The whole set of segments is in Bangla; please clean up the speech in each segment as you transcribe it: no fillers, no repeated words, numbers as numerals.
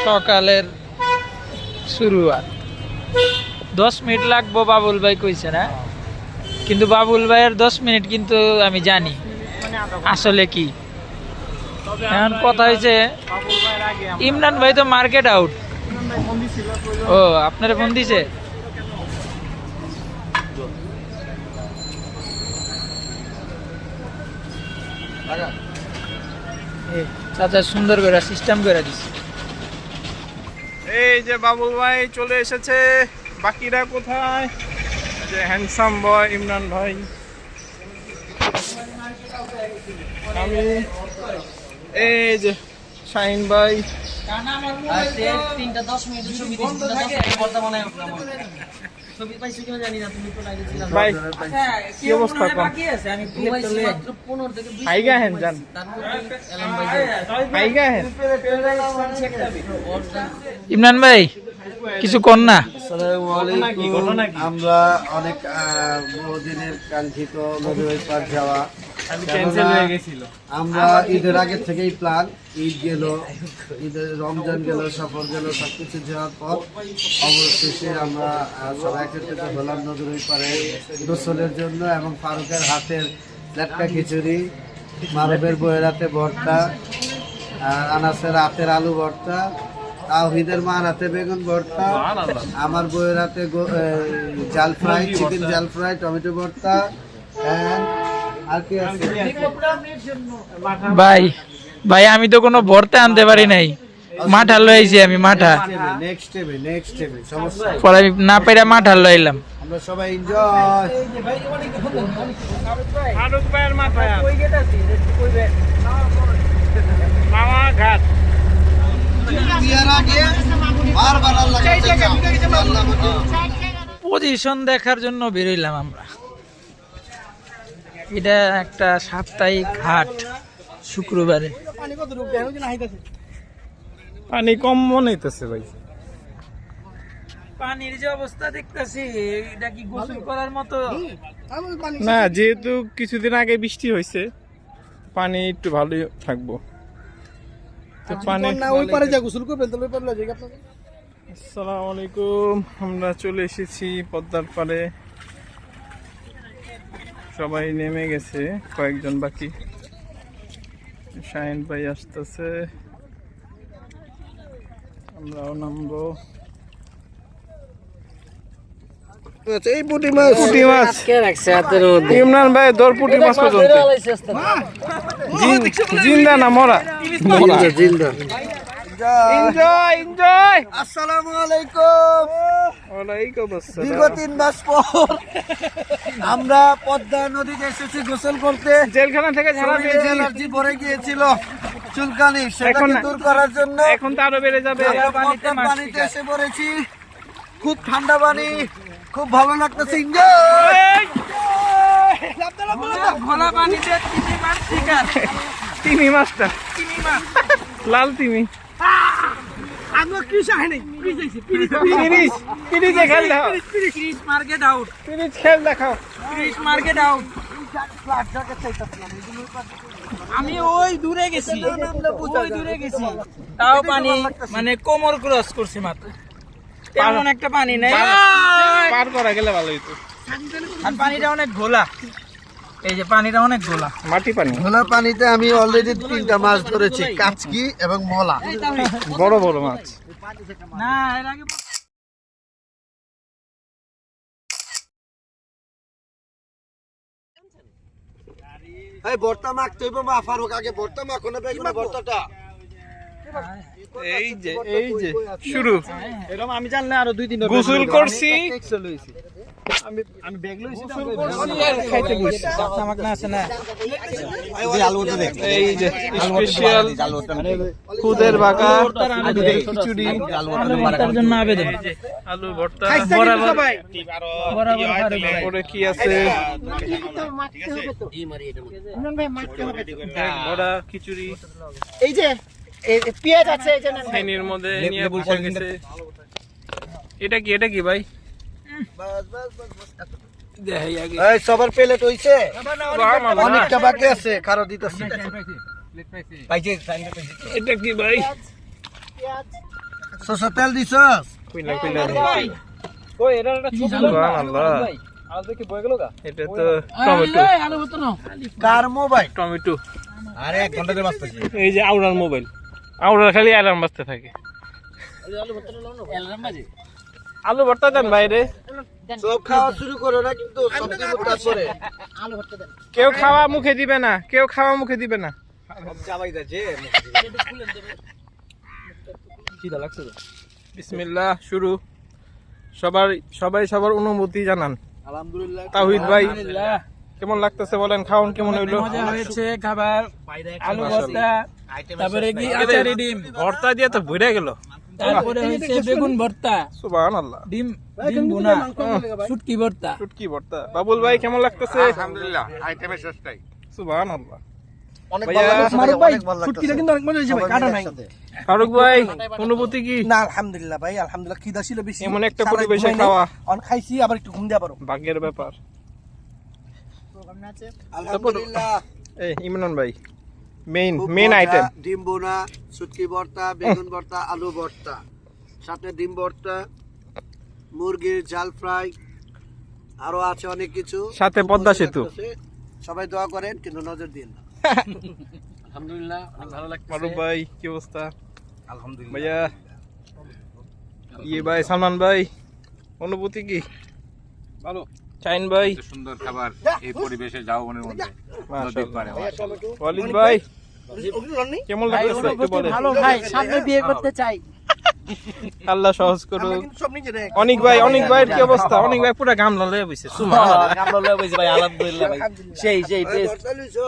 সকালের শুরুয়াত। 10 মিনিট লাগবো বাবুল ভাই কইছে না, কিন্তু বাবুল ভাইয়ের 10 মিনিট কিন্তু আমি জানি আসলে কি। এখন কথা হয়েছে ইমরান ভাই তো মার্কেট আউট। ও আপনারা ফোন দিছে? চাচা সুন্দর করে সিস্টেম করে দিছে। এই যে বাবুল ভাই চলে এসেছে, বাকিরা কোথায়? যে হ্যান্ডসাম বয় ইমরান ভাই, আমি, এই যে শাহিন ভাই। ভাই কি অবস্থা? ইমরান ভাই কিছু কর না। আমরা অনেক বহুদিনের কাঙ্ক্ষিত নদী ওই পার যাওয়া, আমরা ঈদের আগে থেকেই প্ল্যান। ঈদ গেল, ঈদের রমজান গেল, সফর গেল, সবকিছু যাওয়ার পর অবশেষে আমরা সবাই একত্রিত হলাম নদীর ওই পারে গোসলের জন্য। এবং ফারুকের হাতের লেটকা খিচুড়ি, মারবের বইয়ের হাতে ভর্তা, আনাসের হাতের আলু ভর্তা, তাওহিদের মার হাতে বেগুন ভর্তা, আমার বইয়ের হাতে জাল ফ্রাই, চিকেন জাল ফ্রাই, টমেটো ভর্তা। আর কি আছে ভাই? ভাই আমি তো কোনো ভর্তা আনতে পারি নাই, মাঠা লইছি আমি। মাঠা পরে না পেরে মাঠা লইলাম। আমরা সবাই এনজয়। ফারুক ভাইয়ের মাথায় মামা ঘাট। পজিশন দেখার জন্য বেরোইলাম আমরা। এটা একটা সাপ্তাহিক হাট, শুক্রবারে। পানি কম মনে হইতেছে ভাই। পানির যে অবস্থা দেখতেছি, এটা কি গোসল করার মতো না? যেহেতু কিছুদিন আগে বৃষ্টি হয়েছে, পানি একটু ভালোই থাকবো। তো পানি আসসালামু আলাইকুম, আমরা চলে এসেছি পদ্মার পাড়ে। সবাই নেমে গেছে, কয়েকজন বাকি। শাহিন ভাই আসতেছে, আমরাও নামবো। এই পুঁটি মাছ, পুঁটি মাছ ইমরান ভাই দর পুঁটি মাছ পর্যন্ত জিন্দা না মরা? জিন্দা। Enjoy enjoy. আসসালামু আলাইকুম। ওয়ালাইকুম আসসালাম। দীর্ঘ 3 মাস পর আমরা পদ্মা নদীতে এসেছি গোসল করতে। জেলখানা থেকে ছাড়া পেয়েছি, এলার্জি ভরে গিয়েছিল চুলকানি, সেটাকে দূর করার জন্য এখন তো আরো বেড়ে যাবে। পানিতে এসে পড়েছি, খুব ঠান্ডা পানি, খুব ভালো লাগতেছে। এনজয়। ঘোলা পানিতে তিমি মাছ শিকার। তিমি মাছটা, লাল তিমি। মার্কেট আউট, খেল দেখাও। Market out. আমি ওই দূরে গেছি, তাও পানি মানে কোমর ক্রস করছে মাত্র, তেমন একটা পানি নাই। পার করা গেলে ভালো হইতো। আর পানিটা অনেক ঘোলা, এই যে পানিটা অনেক ঘোলা, মাটি পানি। ঘোলা পানিতে আমি অলরেডি 3টা মাছ ধরেছি, কাচকি এবং মলা, বড় বড় মাছ। না এর আগে এই ভর্তা মাখতে হইব। মা ফারুক আগে ভর্তা মাখো না বেগুনের ভর্তাটা। এই যে শুরু। এরকম আমি জানলে আরো 2-3 গোসল করছি, আমি ব্যাগ লইছি খাইতে বসছি। না আছে না, এই যে স্পেশাল খুদের বাঁকা খিচুড়ি, তার জন্য আবেদন। আলু ভর্তা, বরাবর পরে কি আছে, বড়া খিচুড়ি, এই যে পেঁয়াজ আছে, এই যে ফেনির মধ্যে নিয়ে বসে গেছে। এটা কি ভাই? এই সবার প্লেট হইছে, অনেকটা বাকি আছে, খারো দিতেছি। এটা কি ভাই? সরষের তেল দিছস? কইলা কইলা দে। ওই এটা একটা ছোট সুবহানাল্লাহ। আজ দেখি বয়ে গেল গা এটা তো টমেটো। কার মোবাইল? টমেটো। আরে 1 ঘন্টা ধরে বাজতেছে। এই যে আউরার মোবাইল। আউরার খালি অ্যালার্ম বাজতে থাকে। আলু ভর্তা দেন বাইরে। সব খাওয়া শুরু করো না কিন্তু সব দিব তারপরে। কেউ খাওয়া মুখে দিবে না, কেউ খাওয়া মুখে দিবে না। চাবাই দাছে। খিদা লাগছে তো বিসমিল্লাহ শুরু। সবাই সবার অনুমতি জানান। আলহামদুলিল্লাহ। তাওহীদ ভাই কেমন লাগতেছে বলেন, খাওন কেমন হইলো? মজা হয়েছে খাবার। আলু ভর্তা, তারপরে কি আচারি ডিম, ভর্তা দিয়ে তো ভরে গেল। তারপরে হয়েছে বেগুন ভর্তা, সুবহানাল্লাহ। ডিম ভুনা, শুটকি ভর্তা। শুটকি ভর্তা। বাবুল ভাই কেমন লাগতেছে? আলহামদুলিল্লাহ আইটেমের শেষটাই সুবহানাল্লাহ। অনেক ভাইয়া, ভালো লাগছে। মারুফ ভাই, অনেক ভালো লাগছে। শুটকিটা কিন্তু অনেক মজা হয়েছে ভাই, কাটা নাই। ফারুক ভাই অনুভূতি কি? না আলহামদুলিল্লাহ ভাই, আলহামদুলিল্লাহ খিদা ছিল বেশি। এমন একটা সারা পরিবেশে ঘুমাই নাই। খাওয়া। অন খাইছি আবার একটু ঘুম দেয়া পারো। ভাগ্যের ব্যাপার। আলহামদুলিল্লাহ। এই ইমরান ভাই মেইন খুব মেইন মজা, আইটেম। ডিম বোনা, শুটকি ভর্তা, বেগুন ভর্তা, আলু ভর্তা, সাথে ডিম ভর্তা, মুরগির জাল ফ্রাই, আরো আছে অনেক কিছু। সাথে পদ্মা সেতু। সবাই দোয়া করেন কিন্তু নজর দিন না। আলহামদুলিল্লাহ অনেক ভালো লাগছে। মারুফ ভাই কি অবস্থা? আলহামদুলিল্লাহ। ভাইয়া ইয়ে ভাই সালমান ভাই অনুভূতি কি? ভালো। চাইন ভাই সুন্দর খাবার এই পরিবেশে যাওয়ার মধ্যে নদীর পাড়ে ওয়ালিদ ভাই কেমন লাগতেছে একটু বলেন। ভালো ভাই, সামনে বিয়ে করতে চাই। আল্লাহ সহজ করুক। সব নিজে দেখ। অনেক ভাইয়ের কি অবস্থা? অনেক ভাই পুরো গামলা লয়ে বইছে। আমরা লয়ে বইছি ভাই, আলহামদুলিল্লাহ ভাই। সেই টেস্ট। ভর্তা লইছো?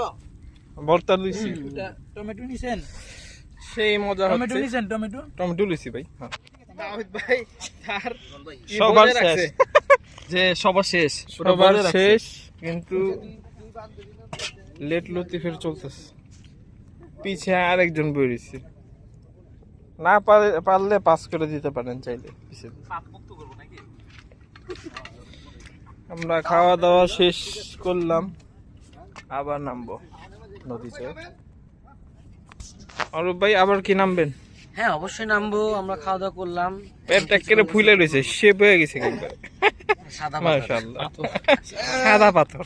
ভর্তা লইছি, টমেটো নিছেন? সেই মজা টমেটো হচ্ছে। নিছেন? টমেটো টমেটো লইছি ভাই। হ্যাঁ। সবার সবার শেষ, যে সবার শেষ, সবার শেষ কিন্তু লেট লতিফের চলতেছে। পিছে আরেকজন বেরিয়েছে, না পারলে পাস করে দিতে পারেন চাইলে। পিছে আমরা খাওয়া দাওয়া শেষ করলাম, আবার নামবো নদীতে। অরূপ ভাই আবার কি নামবেন? হ্যাঁ অবশ্যই নামবো। আমরা খাওয়া দাওয়া করলাম। পেটটা কেটে ফুলে রয়েছে, শেপ হয়ে গেছে একবার। সাদা মাশাআল্লাহ, সাদা পাথর।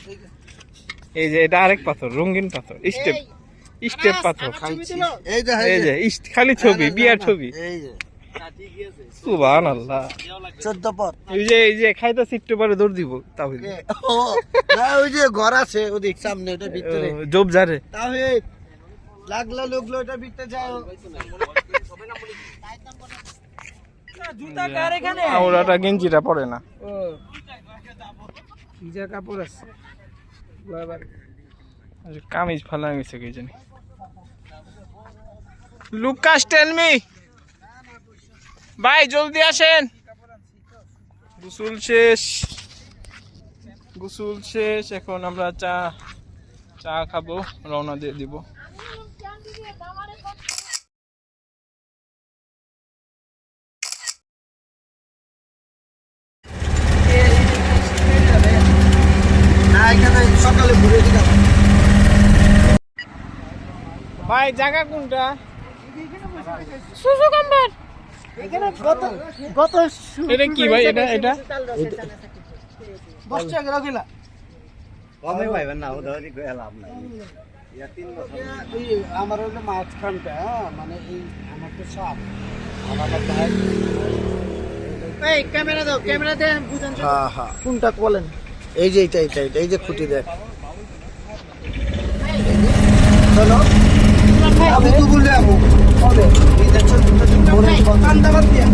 এই যে এটা আরেক পাথর, রঙিন পাথর, স্টেপ পাথর। এই যে এই যে খালি ছবি, বিয়ার ছবি। এই যে সুবহানাল্লাহ। 14 পথ। এই যে খাইতেছি একটু পরে দৌড় দিব তাহলে না ওই যে ঘর আছে ওদিক সামনে, ওটা ভিতরে। জব জারে তাহলে লাগলো লোকলো ওটা ভিতরে যাও। জুতা কার এখানে? ওরাটা গেঞ্জিটা পরে না। কি যা কাপড় আছে কামিজ ফালা গেছে কি জানি। লুকাস টেল মি ভাই জলদি আসেন। গোসল শেষ, এখন আমরা চা খাবো, রওনা দিয়ে দিব। না এখানে সকালে ঘুরে দিলাম। ভাই জায়গা কোনটা? এখানে গত এটা কি ভাই? এটা 10 টাকা রাখিলা কমে পাইবেন না, ওদারি লাভ নাই। আমার ওই মাঝখানটা মানে এই আমার তো সব এই ক্যামেরা দাও, ক্যামেরা দে বুঝান। হ্যাঁ হ্যাঁ কোনটা বলেন? এই যে এটা এই যে খুঁটি দেখ। চলো আমি তো বললে আমু হবে এই যে ছোট ছোট কান্দাবাদ দিয়া